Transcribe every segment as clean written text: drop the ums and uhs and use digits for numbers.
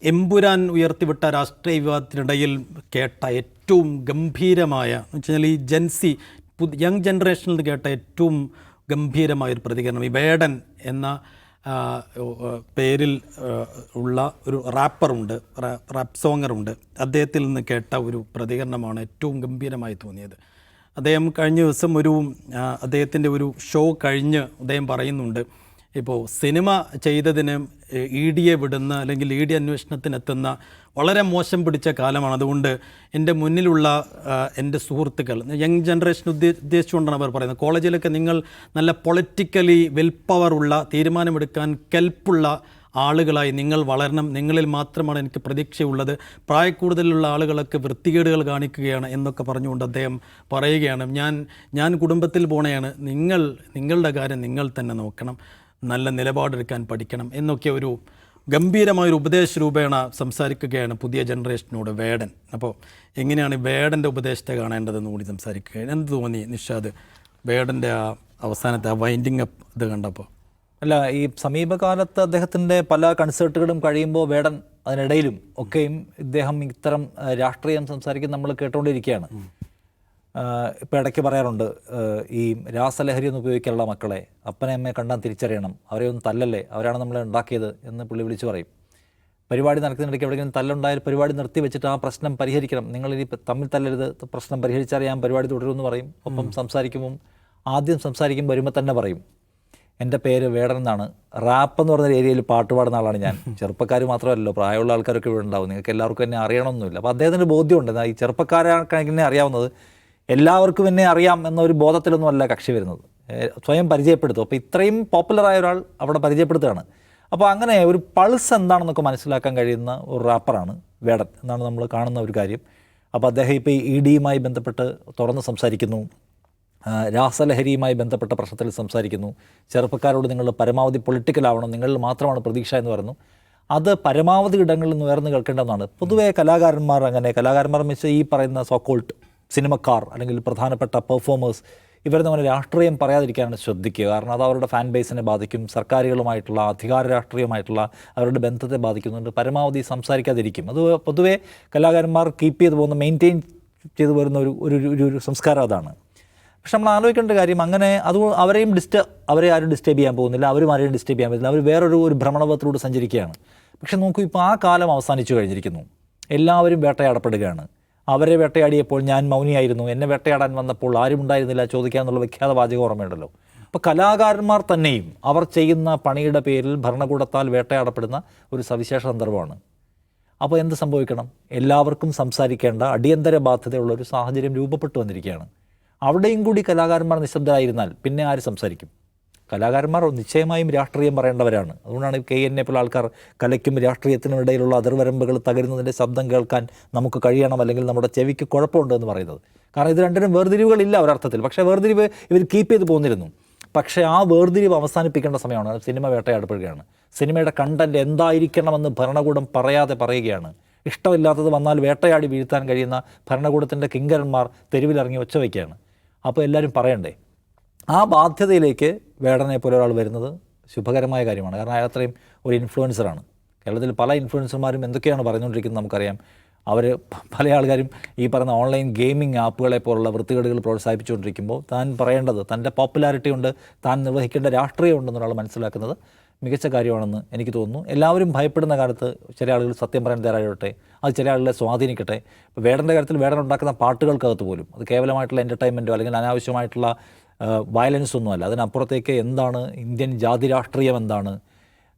എമ്പുരാൻ ഉയർത്തിവിട്ട രാഷ്ട്രീയ വിവാദത്തിനിടയിൽ കേട്ട ഏറ്റവും ഗംഭീരമായ എന്ന് വെച്ചാൽ ഈ ജെൻസി യങ് ജനറേഷനിൽ നിന്ന് കേട്ട ഏറ്റവും ഗംഭീരമായൊരു പ്രതികരണം ഈ വേടൻ എന്ന പേരിൽ ഉള്ള ഒരു റാപ്പറുണ്ട്, റാപ്പ് സോങ്ങറുണ്ട്. അദ്ദേഹത്തിൽ നിന്ന് കേട്ട ഒരു പ്രതികരണമാണ് ഏറ്റവും ഗംഭീരമായി തോന്നിയത്. അദ്ദേഹം കഴിഞ്ഞ ദിവസം അദ്ദേഹത്തിൻ്റെ ഒരു ഷോ കഴിഞ്ഞ് അദ്ദേഹം പറയുന്നുണ്ട്, ഇപ്പോൾ സിനിമ ചെയ്തതിന് ED വിടുന്ന അല്ലെങ്കിൽ ED അന്വേഷണത്തിനെത്തുന്ന വളരെ മോശം പിടിച്ച കാലമാണ്. അതുകൊണ്ട് എൻ്റെ മുന്നിലുള്ള എൻ്റെ സുഹൃത്തുക്കൾ, യങ് ജനറേഷൻ ഉദ്ദേശിച്ചുകൊണ്ടാണ് അവർ പറയുന്നത്, കോളേജിലൊക്കെ നിങ്ങൾ നല്ല പൊളിറ്റിക്കലി വെൽ പവറുള്ള, തീരുമാനമെടുക്കാൻ കെൽപ്പുള്ള ആളുകളായി നിങ്ങൾ വളരണം, നിങ്ങളിൽ മാത്രമാണ് എനിക്ക് പ്രതീക്ഷയുള്ളത്, പ്രായക്കൂടുതലുള്ള ആളുകളൊക്കെ വൃത്തികേടുകൾ കാണിക്കുകയാണ് എന്നൊക്കെ പറഞ്ഞുകൊണ്ട് അദ്ദേഹം പറയുകയാണ്, ഞാൻ കുടുംബത്തിൽ പോണെയാണ്, നിങ്ങളുടെ കാര്യം നിങ്ങൾ തന്നെ നോക്കണം, നല്ല നിലപാടെടുക്കാൻ പഠിക്കണം എന്നൊക്കെ ഒരു ഗംഭീരമായൊരു ഉപദേശ രൂപേണ സംസാരിക്കുകയാണ് പുതിയ ജനറേഷനോട് വേടൻ. അപ്പോൾ എങ്ങനെയാണ് വേടൻ്റെ ഉപദേശത്തെ കാണേണ്ടതെന്ന് കൂടി സംസാരിക്കുകയാണ്. എന്ത് തോന്നി നിഷാദ് വേടൻ്റെ ആ അവസാനത്തെ ആ വൈൻഡിങ് അപ്പ് ഇത് കണ്ടപ്പോൾ? അല്ല, ഈ സമീപകാലത്ത് അദ്ദേഹത്തിൻ്റെ പല കൺസേർട്ടുകളും കഴിയുമ്പോൾ വേടൻ അതിനിടയിലും ഒക്കെയും ഇദ്ദേഹം ഇത്തരം രാഷ്ട്രീയം സംസാരിക്കുന്ന നമ്മൾ കേട്ടുകൊണ്ടിരിക്കുകയാണ്. ഇപ്പോൾ ഇടയ്ക്ക് പറയാറുണ്ട്, ഈ രാസലഹരി ഒന്നും ഉപയോഗിക്കാനുള്ള മക്കളെ അപ്പനെ അമ്മയെ കണ്ടാൽ തിരിച്ചറിയണം, അവരെ ഒന്നും തല്ലല്ലേ, അവരാണ് നമ്മളെ ഉണ്ടാക്കിയത് എന്ന് പുള്ളി വിളിച്ചു പറയും. പരിപാടി നടക്കുന്നിടയ്ക്ക് എവിടെയെങ്കിലും തല്ലുണ്ടായാൽ പരിപാടി നിർത്തി വെച്ചിട്ട് ആ പ്രശ്നം പരിഹരിക്കണം, നിങ്ങളിനി തമ്മിൽ തല്ലരുത്, പ്രശ്നം പരിഹരിച്ചാൽ ഞാൻ പരിപാടി തുടരുമെന്ന് പറയും. ഒപ്പം ആദ്യം സംസാരിക്കുമ്പോൾ വരുമ്പോൾ തന്നെ പറയും, എൻ്റെ പേര് വേടൻ എന്നാണ്, റാപ്പ് എന്ന് പറഞ്ഞ ഏരിയയിൽ പാട്ട് പാടുന്ന ആളാണ് ഞാൻ. ചെറുപ്പക്കാർ മാത്രമല്ലല്ലോ, പ്രായമുള്ള ആൾക്കാരൊക്കെ ഇവിടെ ഉണ്ടാവും, നിങ്ങൾക്ക് എല്ലാവർക്കും എന്നെ അറിയണമെന്നില്ല. അപ്പോൾ അദ്ദേഹത്തിൻ്റെ ബോധ്യമുണ്ട്, ഈ ചെറുപ്പക്കാരാണ് അറിയാവുന്നത്, എല്ലാവർക്കും എന്നെ അറിയാം എന്നൊരു ബോധത്തിലൊന്നുമല്ല കക്ഷി വരുന്നത്, സ്വയം പരിചയപ്പെടുത്തും. അപ്പോൾ ഇത്രയും പോപ്പുലറായ ഒരാൾ അവിടെ പരിചയപ്പെടുത്തുകയാണ്. അപ്പോൾ അങ്ങനെ ഒരു പൾസ് എന്താണെന്നൊക്കെ മനസ്സിലാക്കാൻ കഴിയുന്ന ഒരു റാപ്പറാണ് വേടൻ എന്നാണ് നമ്മൾ കാണുന്ന ഒരു കാര്യം. അപ്പോൾ അദ്ദേഹം ഇപ്പോൾ ഈ EDയുമായി ബന്ധപ്പെട്ട് തുറന്ന് സംസാരിക്കുന്നു, രാസലഹരിയുമായി ബന്ധപ്പെട്ട പ്രശ്നത്തിൽ സംസാരിക്കുന്നു, ചെറുപ്പക്കാരോട് നിങ്ങൾ പരമാവധി പൊളിറ്റിക്കലാവണം, നിങ്ങളിൽ മാത്രമാണ് പ്രതീക്ഷ എന്ന് പറയുന്നു. അത് പരമാവധി ഇടങ്ങളിൽ നിന്ന് ഉയർന്നു കേൾക്കേണ്ടതാണ്. പൊതുവേ കലാകാരന്മാർ വെച്ച് ഈ പറയുന്ന സോക്കോൾട്ട് സിനിമക്കാർ അല്ലെങ്കിൽ പ്രധാനപ്പെട്ട പെർഫോമേഴ്സ് ഇവർ തമ്മിൽ രാഷ്ട്രീയം പറയാതിരിക്കാനാണ് ശ്രദ്ധിക്കുക. കാരണം അത് അവരുടെ ഫാൻ ബേസിനെ ബാധിക്കും, സർക്കാരുകളുമായിട്ടുള്ള അധികാര രാഷ്ട്രീയമായിട്ടുള്ള അവരുടെ ബന്ധത്തെ ബാധിക്കുന്നുണ്ട്. പരമാവധി സംസാരിക്കാതിരിക്കും. അത് പൊതുവേ കലാകാരന്മാർ കീപ്പ് ചെയ്ത് പോകുന്ന, മെയിൻറ്റെയിൻ ചെയ്തു വരുന്ന ഒരു സംസ്കാരം അതാണ്. പക്ഷെ നമ്മൾ ആലോചിക്കേണ്ട കാര്യം, അങ്ങനെ അവരെ ആരും ഡിസ്റ്റർബ് ചെയ്യാൻ പോകുന്നില്ല, അവരും ആരെയും ഡിസ്റ്റർബ് ചെയ്യാൻ പറ്റില്ല, അവർ വേറൊരു ഭ്രമണപഥത്തിലൂടെ സഞ്ചരിക്കുകയാണ്. പക്ഷെ നോക്കൂ, ഇപ്പോൾ ആ കാലം അവസാനിച്ചു കഴിഞ്ഞിരിക്കുന്നു, എല്ലാവരും വേട്ടയാടപ്പെടുകയാണ്. അവരെ വേട്ടയാടിയപ്പോൾ ഞാൻ മൗനിയായിരുന്നു, എന്നെ വേട്ടയാടാൻ വന്നപ്പോൾ ആരും ഉണ്ടായിരുന്നില്ല ചോദിക്കാമെന്നുള്ള വിഖ്യാത വാചകം ഓർമ്മയുണ്ടല്ലോ. അപ്പോൾ കലാകാരന്മാർ തന്നെയും അവർ ചെയ്യുന്ന പണിയുടെ പേരിൽ ഭരണകൂടത്താൽ വേട്ടയാടപ്പെടുന്ന ഒരു സവിശേഷ സന്ദർഭമാണ്. അപ്പോൾ എന്ത് സംഭവിക്കണം? എല്ലാവർക്കും സംസാരിക്കേണ്ട അടിയന്തര ബാധ്യതയുള്ളൊരു സാഹചര്യം രൂപപ്പെട്ടു വന്നിരിക്കുകയാണ്. അവിടെയും കൂടി കലാകാരന്മാർ നിശബ്ദരായിരുന്നാൽ പിന്നെ ആര് സംസാരിക്കും? കലാകാരന്മാർ നിശ്ചയമായും രാഷ്ട്രീയം പറയേണ്ടവരാണ്. അതുകൊണ്ടാണ് KN പോലെ ആൾക്കാർ കലയ്ക്കും രാഷ്ട്രീയത്തിനും ഇടയിലുള്ള അതിർവരമ്പുകൾ തകരുന്നതിൻ്റെ ശബ്ദം കേൾക്കാൻ നമുക്ക് കഴിയണം, അല്ലെങ്കിൽ നമ്മുടെ ചെവിക്ക് കുഴപ്പമുണ്ട് എന്ന് പറയുന്നത്. കാരണം ഇത് രണ്ടിനും വേർതിരിവുകളില്ല ഒരർത്ഥത്തിൽ, പക്ഷേ വേർതിരിവ് ഇവർ കീപ്പ് ചെയ്ത് പോന്നിരുന്നു. പക്ഷേ ആ വേർതിരിവ് അവസാനിപ്പിക്കേണ്ട സമയമാണ്. സിനിമ വേട്ടയാടപ്പെടുകയാണ്. സിനിമയുടെ കണ്ടന്റ് എന്തായിരിക്കണമെന്ന് ഭരണകൂടം പറയാതെ പറയുകയാണ്. ഇഷ്ടമില്ലാത്തത് വന്നാൽ വേട്ടയാടി വീഴ്ത്താൻ കഴിയുന്ന ഭരണകൂടത്തിൻ്റെ കിങ്കരന്മാർ തെരുവിലിറങ്ങി ഒച്ച വയ്ക്കുകയാണ്. അപ്പോൾ എല്ലാവരും പറയണ്ടേ? ആ ബാധ്യതയിലേക്ക് വേടനെ പോലെ ഒരാൾ വരുന്നത് ശുഭകരമായ കാര്യമാണ്. കാരണം അയാൾ അത്രയും ഒരു ഇൻഫ്ലുവൻസറാണ്. കേരളത്തിൽ പല ഇൻഫ്ലുവൻസർമാരും എന്തൊക്കെയാണ് പറഞ്ഞുകൊണ്ടിരിക്കുന്നത് നമുക്കറിയാം. അവർ പല ആൾക്കാരും ഈ പറയുന്ന ഓൺലൈൻ ഗെയിമിംഗ് ആപ്പുകളെ പോലുള്ള വൃത്തികേടുകൾ പ്രോത്സാഹിപ്പിച്ചുകൊണ്ടിരിക്കുമ്പോൾ താൻ പറയേണ്ടത്, തൻ്റെ പോപ്പുലാരിറ്റി ഉണ്ട്, താൻ നിർവഹിക്കേണ്ട രാഷ്ട്രീയം ഉണ്ടെന്നൊരാൾ മനസ്സിലാക്കുന്നത് മികച്ച കാര്യമാണെന്ന് എനിക്ക് തോന്നുന്നു. എല്ലാവരും ഭയപ്പെടുന്ന കാലത്ത് ചില ആളുകൾ സത്യം പറയാൻ തയ്യാറായിട്ടെ, അത് ചില ആളുകളെ സ്വാധീനിക്കട്ടെ. ഇപ്പോൾ വേടൻ്റെ കാര്യത്തിൽ വേടൻ ഉണ്ടാക്കുന്ന പാട്ടുകൾക്കകത്ത് പോലും അത് കേവലമായിട്ടുള്ള എൻ്റർടൈൻമെൻറ്റോ അല്ലെങ്കിൽ അനാവശ്യമായിട്ടുള്ള വയലൻസ് ഒന്നുമല്ല. അതിനപ്പുറത്തേക്ക് എന്താണ് ഇന്ത്യൻ ജാതി രാഷ്ട്രീയം, എന്താണ്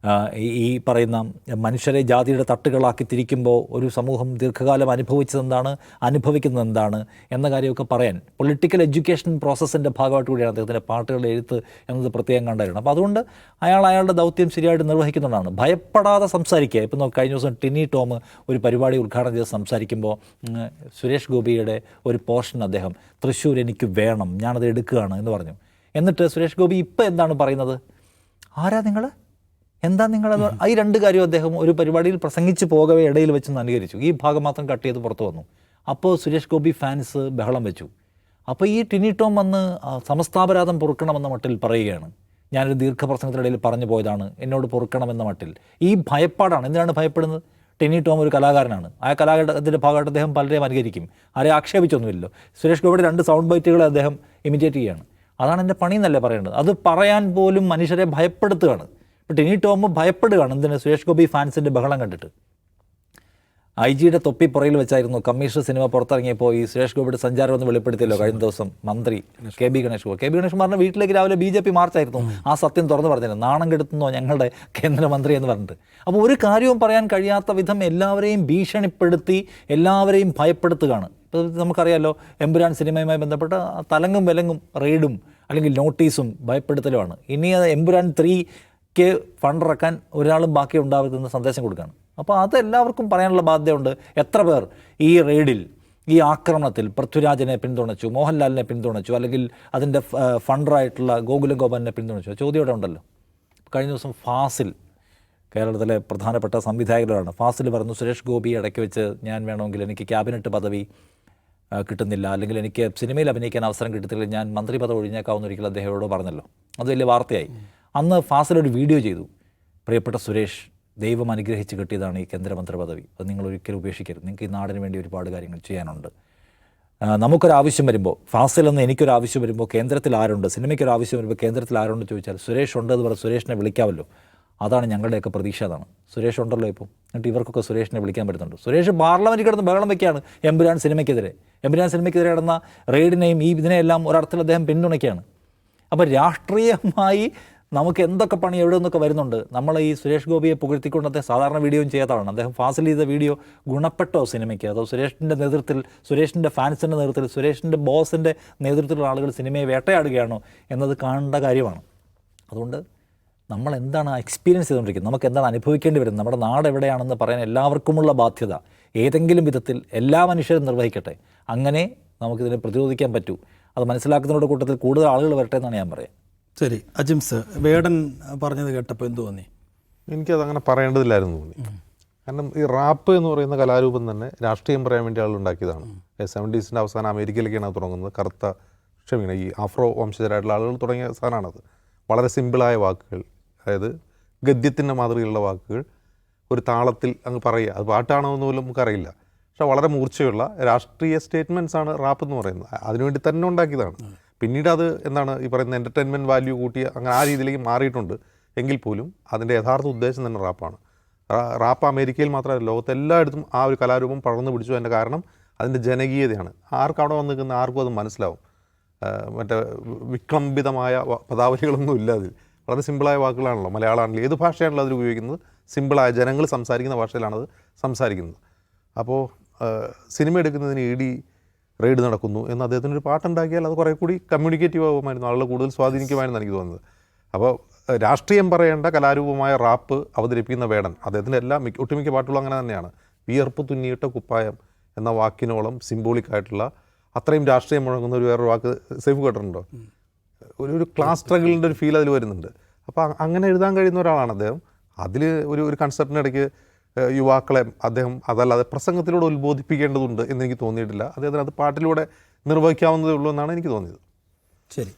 ഈ പറയുന്ന മനുഷ്യരെ ജാതിയുടെ തട്ടുകളാക്കി തിരിക്കുമ്പോൾ ഒരു സമൂഹം ദീർഘകാലം അനുഭവിച്ചതെന്താണ്, അനുഭവിക്കുന്നത് എന്താണ് എന്ന കാര്യമൊക്കെ പറയാൻ പൊളിറ്റിക്കൽ എഡ്യൂക്കേഷൻ പ്രോസസ്സിൻ്റെ ഭാഗമായിട്ട് കൂടിയാണ് അദ്ദേഹത്തിൻ്റെ പാട്ടുകളുടെ എഴുത്ത് എന്നത് പ്രത്യേകം കണ്ടായിരുന്നു. അപ്പോൾ അതുകൊണ്ട് അയാളുടെ ദൗത്യം ശരിയായിട്ട് നിർവഹിക്കുന്നുണ്ടാണ്. ഭയപ്പെടാതെ സംസാരിക്കുക. ഇപ്പം കഴിഞ്ഞ ദിവസം ടിനി ടോം ഒരു പരിപാടി ഉദ്ഘാടനം ചെയ്ത് സംസാരിക്കുമ്പോൾ സുരേഷ് ഗോപിയുടെ ഒരു പോർഷൻ അദ്ദേഹം തൃശ്ശൂർ എനിക്ക് വേണം, ഞാനത് എടുക്കുകയാണ് എന്ന് പറഞ്ഞു. എന്നിട്ട് സുരേഷ് ഗോപി ഇപ്പം എന്താണ് പറയുന്നത്? ആരാ നിങ്ങൾ, എന്താ നിങ്ങളത്? ഈ രണ്ട് കാര്യവും അദ്ദേഹം ഒരു പരിപാടിയിൽ പ്രസംഗിച്ച് പോകവേ ഇടയിൽ വെച്ച് അനുകരിച്ചു. ഈ ഭാഗം മാത്രം കട്ട് ചെയ്ത് പുറത്തു വന്നു. അപ്പോൾ സുരേഷ് ഗോപി ഫാൻസ് ബഹളം വെച്ചു. അപ്പോൾ ഈ ടിനി ടോം വന്ന് സമസ്താപരാധം പൊറുക്കണമെന്ന മട്ടിൽ പറയുകയാണ്, ഞാനൊരു ദീർഘപ്രസംഗത്തിനിടയിൽ പറഞ്ഞു പോയതാണ്, എന്നോട് പൊറുക്കണമെന്ന മട്ടിൽ. ഈ ഭയപ്പാടാണ്. എന്തിനാണ് ഭയപ്പെടുന്നത്? ടിനി ടോം ഒരു കലാകാരനാണ്. ആ കലാകാരത്തിൻ്റെ ഭാഗമായിട്ട് അദ്ദേഹം പലരെയും അനുകരിക്കും, ആരെയും ആക്ഷേപിച്ചൊന്നുമില്ലല്ലോ. സുരേഷ് ഗോപിയുടെ 2 സൗണ്ട് ബൈറ്റുകളെ അദ്ദേഹം ഇമിറ്റേറ്റ് ചെയ്യുകയാണ്. അതാണ് എൻ്റെ പണി എന്നല്ലേ പറയേണ്ടത്. അത് പറയാൻ പോലും മനുഷ്യരെ ഭയപ്പെടുത്തുകയാണ്. ഇപ്പോൾ ടിനി ടോം ഭയപ്പെടുകയാണ്. എന്തിന്? സുരേഷ് ഗോപി ഫാൻസിൻ്റെ ബഹളം കണ്ടിട്ട്. IG-യുടെ തൊപ്പി പുറയിൽ വെച്ചായിരുന്നു കമ്മീഷണർ സിനിമ പുറത്തിറങ്ങിയപ്പോൾ ഈ സുരേഷ് ഗോപിയുടെ സഞ്ചാരം ഒന്ന് വെളിപ്പെടുത്തിയല്ലോ കഴിഞ്ഞ ദിവസം മന്ത്രി KB ഗണേഷ് കുമാറിൻ്റെ വീട്ടിലേക്ക് രാവിലെ BJP മാർച്ചായിരുന്നു. ആ സത്യം തുറന്നു പറഞ്ഞിരുന്നു. നാണം കെടുത്തുന്നോ ഞങ്ങളുടെ കേന്ദ്രമന്ത്രി എന്ന് പറഞ്ഞിട്ട്. അപ്പോൾ ഒരു കാര്യവും പറയാൻ കഴിയാത്ത വിധം എല്ലാവരെയും ഭീഷണിപ്പെടുത്തി എല്ലാവരെയും ഭയപ്പെടുത്തുകയാണ്. ഇപ്പോൾ നമുക്കറിയാമല്ലോ, എമ്പുരാൻ സിനിമയുമായി ബന്ധപ്പെട്ട തലങ്ങും വിലങ്ങും റെയ്ഡും അല്ലെങ്കിൽ നോട്ടീസും ഭയപ്പെടുത്തലുമാണ്. ഇനി എമ്പുരാൻ 3-ക്ക് ഫണ്ടിറക്കാൻ ഒരാളും ബാക്കി ഉണ്ടാവരുതെന്ന് സന്ദേശം കൊടുക്കുകയാണ്. അപ്പോൾ അതെല്ലാവർക്കും പറയാനുള്ള ബാധ്യതയുണ്ട്. എത്ര പേർ ഈ റെയ്ഡിൽ, ഈ ആക്രമണത്തിൽ പൃഥ്വിരാജിനെ പിന്തുണച്ചു, മോഹൻലാലിനെ പിന്തുണച്ചു, അല്ലെങ്കിൽ അതിൻ്റെ ഫണ്ടറായിട്ടുള്ള ഗോകുലം ഗോപാലിനെ പിന്തുണച്ചു? ചോദ്യം ഇവിടെ ഉണ്ടല്ലോ. കഴിഞ്ഞ ദിവസം ഫാസിൽ, കേരളത്തിലെ പ്രധാനപ്പെട്ട സംവിധായകരാണ്, ഫാസിൽ പറഞ്ഞു സുരേഷ് ഗോപി ഇടയ്ക്ക് വെച്ച് ഞാൻ വേണമെങ്കിൽ എനിക്ക് ക്യാബിനറ്റ് പദവി കിട്ടുന്നില്ല, അല്ലെങ്കിൽ എനിക്ക് സിനിമയിൽ അഭിനയിക്കാൻ അവസരം കിട്ടത്തില്ല, ഞാൻ മന്ത്രി പദവി ഒഴിഞ്ഞേക്കാവുന്ന ഒരിക്കലും അദ്ദേഹത്തോട് പറഞ്ഞല്ലോ. അത് വലിയ വാർത്തയായി. അന്ന് ഫാസിലൊരു വീഡിയോ ചെയ്തു. പ്രിയപ്പെട്ട സുരേഷ്, ദൈവം അനുഗ്രഹിച്ച് കിട്ടിയതാണ് ഈ കേന്ദ്രമന്ത്രി പദവി. അത് നിങ്ങൾ ഒരിക്കലും ഉപേക്ഷിക്കരുത്. നിങ്ങൾക്ക് ഈ നാടിന് വേണ്ടി ഒരുപാട് കാര്യങ്ങൾ ചെയ്യാനുണ്ട്. നമുക്കൊരാവശ്യം വരുമ്പോൾ, ഫാസിൽ എന്ന് എനിക്കൊരാവശ്യം വരുമ്പോൾ കേന്ദ്രത്തിൽ ആരുണ്ട്, സിനിമയ്ക്കൊരാവശ്യം വരുമ്പോൾ കേന്ദ്രത്തിൽ ആരുണ്ട് ചോദിച്ചാൽ സുരേഷ് ഉണ്ട് എന്ന് പറഞ്ഞ് സുരേഷിനെ വിളിക്കാമല്ലോ. അതാണ് ഞങ്ങളുടെയൊക്കെ പ്രതീക്ഷ. അതാണ്. സുരേഷ് ഉണ്ടല്ലോ ഇപ്പോൾ. എന്നിട്ട് ഇവർക്കൊക്കെ സുരേഷിനെ വിളിക്കാൻ പറ്റുന്നുണ്ട്. സുരേഷ് പാർലമെൻറ്റിൽ കിടന്ന് ബഹളം വയ്ക്കുകയാണ് എമ്പുരാൻ സിനിമയ്ക്കെതിരെ നടന്ന റെയ്ഡിനെയും ഇതിനെയെല്ലാം ഒരർത്ഥത്തിൽ അദ്ദേഹം പിന്തുണയ്ക്കുകയാണ്. അപ്പോൾ രാഷ്ട്രീയമായി നമുക്ക് എന്തൊക്കെ പണി എവിടെ നിന്നൊക്കെ വരുന്നുണ്ട്. നമ്മൾ ഈ സുരേഷ് ഗോപിയെ പുകഴ്ത്തിക്കൊണ്ട് അദ്ദേഹം സാധാരണ വീഡിയോയും ചെയ്യാത്തതാണ്. അദ്ദേഹം ഫാസിൽ ചെയ്ത വീഡിയോ ഗുണപ്പെട്ടോ സിനിമയ്ക്ക്? അതോ സുരേഷിൻ്റെ നേതൃത്വത്തിൽ, സുരേഷിൻ്റെ ഫാൻസിൻ്റെ നേതൃത്വത്തിൽ, സുരേഷിൻ്റെ ബോസിൻ്റെ നേതൃത്വത്തിലുള്ള ആളുകൾ സിനിമയെ വേട്ടയാടുകയാണോ എന്നത് കാണേണ്ട കാര്യമാണ്. അതുകൊണ്ട് നമ്മൾ എന്താണ് എക്സ്പീരിയൻസ് ചെയ്തുകൊണ്ടിരിക്കുന്നത്, നമുക്ക് എന്താണ് അനുഭവിക്കേണ്ടി വരുന്നത്, നമ്മുടെ നാട് എവിടെയാണെന്ന് പറയാൻ എല്ലാവർക്കുമുള്ള ബാധ്യത ഏതെങ്കിലും വിധത്തിൽ എല്ലാ മനുഷ്യരും നിർവഹിക്കട്ടെ. അങ്ങനെ നമുക്കിതിനെ പ്രതിരോധിക്കാൻ പറ്റൂ. അത് മനസ്സിലാക്കുന്നതിൻ്റെ കൂട്ടത്തിൽ കൂടുതൽ ആളുകൾ വരട്ടെ എന്നാണ് ഞാൻ പറയുക. ശരി, അജിംസ്, വേടൻ പറഞ്ഞത് കേട്ടപ്പോൾ എന്ത് തോന്നി? എനിക്കതങ്ങനെ പറയേണ്ടതില്ലായിരുന്നു തോന്നി. കാരണം ഈ റാപ്പ് എന്ന് പറയുന്ന കലാരൂപം തന്നെ രാഷ്ട്രീയം പറയാൻ വേണ്ടി ആളുണ്ടാക്കിയതാണ്. 70s അവസാനം അമേരിക്കയിലേക്കാണ് അത് തുടങ്ങുന്നത്. ഈ ആഫ്രോ വംശജരായിട്ടുള്ള ആളുകൾ തുടങ്ങിയ സാധനമാണത്. വളരെ സിമ്പിളായ വാക്കുകൾ, അതായത് ഗദ്യത്തിൻ്റെ മാതൃകയിലുള്ള വാക്കുകൾ ഒരു താളത്തിൽ അങ്ങ് പറയുക. അത് പാട്ടാണോ എന്ന് പോലും നമുക്കറിയില്ല. പക്ഷേ വളരെ മൂർച്ചയുള്ള രാഷ്ട്രീയ സ്റ്റേറ്റ്മെൻറ്റ്സ് ആണ് റാപ്പ് എന്ന് പറയുന്നത്. അതിനുവേണ്ടി തന്നെ ഉണ്ടാക്കിയതാണ്. പിന്നീട് അത് എന്താണ് ഈ പറയുന്ന എൻ്റർടൈൻമെൻറ്റ് വാല്യൂ കൂട്ടിയ അങ്ങനെ ആ രീതിയിലേക്ക് മാറിയിട്ടുണ്ട്. എങ്കിൽ പോലും അതിൻ്റെ യഥാർത്ഥ ഉദ്ദേശം തന്നെ റാപ്പാണ്. റാപ്പ് അമേരിക്കയിൽ മാത്രമല്ല, ലോകത്തെല്ലായിടത്തും ആ ഒരു കലാരൂപം പടർന്നു പിടിച്ചു. അതിൻ്റെ കാരണം അതിൻ്റെ ജനകീയതയാണ്. ആർക്ക് അവിടെ വന്ന് നിൽക്കുന്ന ആർക്കും അത് മനസ്സിലാവും. മറ്റേ വിക്ലംബിതമായ പദാവലികളൊന്നും ഇല്ല അതിൽ. വളരെ സിമ്പിളായ വാക്കുകളാണല്ലോ. മലയാളമാണെങ്കിലും ഏത് ഭാഷയാണല്ലോ അതിൽ ഉപയോഗിക്കുന്നത്, സിമ്പിളായ ജനങ്ങൾ സംസാരിക്കുന്ന ഭാഷയിലാണത് സംസാരിക്കുന്നത്. അപ്പോൾ സിനിമ എടുക്കുന്നതിന് ED റെയ്ഡ് നടക്കുന്നു എന്ന് അദ്ദേഹത്തിനൊരു പാട്ടുണ്ടാക്കിയാൽ അത് കുറേ കൂടി കമ്മ്യൂണിക്കേറ്റീവ് ആകുമായിരുന്നു, ആളുകൾ കൂടുതൽ സ്വാധീനിക്കുമായിരുന്നു എനിക്ക് തോന്നുന്നത്. അപ്പോൾ രാഷ്ട്രീയം പറയേണ്ട കലാരൂപമായ റാപ്പ് അവതരിപ്പിക്കുന്ന വേടൻ, അദ്ദേഹത്തിൻ്റെ ഒട്ടുമിക്ക പാട്ടുകളും അങ്ങനെ തന്നെയാണ്. വിയർപ്പ് തുന്നിയിട്ട കുപ്പായം എന്ന വാക്കിനോളം സിംബോളിക്കായിട്ടുള്ള അത്രയും രാഷ്ട്രീയം മുഴങ്ങുന്ന ഒരു വേറൊരു വാക്ക് സേഫ് കേട്ടിട്ടുണ്ടോ? ഒരു ക്ലാസ് സ്ട്രഗിളിൻ്റെ ഒരു ഫീൽ അതിൽ വരുന്നുണ്ട്. അപ്പോൾ അങ്ങനെ എഴുതാൻ കഴിയുന്ന ഒരാളാണ് അദ്ദേഹം. അതിൽ ഒരു കൺസെർട്ടിനിടയ്ക്ക് യുവാക്കളെ അദ്ദേഹം അതല്ലാതെ പ്രസംഗത്തിലൂടെ ഉത്ബോധിപ്പിക്കേണ്ടതുണ്ട് എന്നെനിക്ക് തോന്നിയിട്ടില്ല. അദ്ദേഹത്തിന് അത് പാട്ടിലൂടെ നിർവഹിക്കാവുന്നതേ ഉള്ളൂ എന്നാണ് എനിക്ക് തോന്നിയത്. ശരി.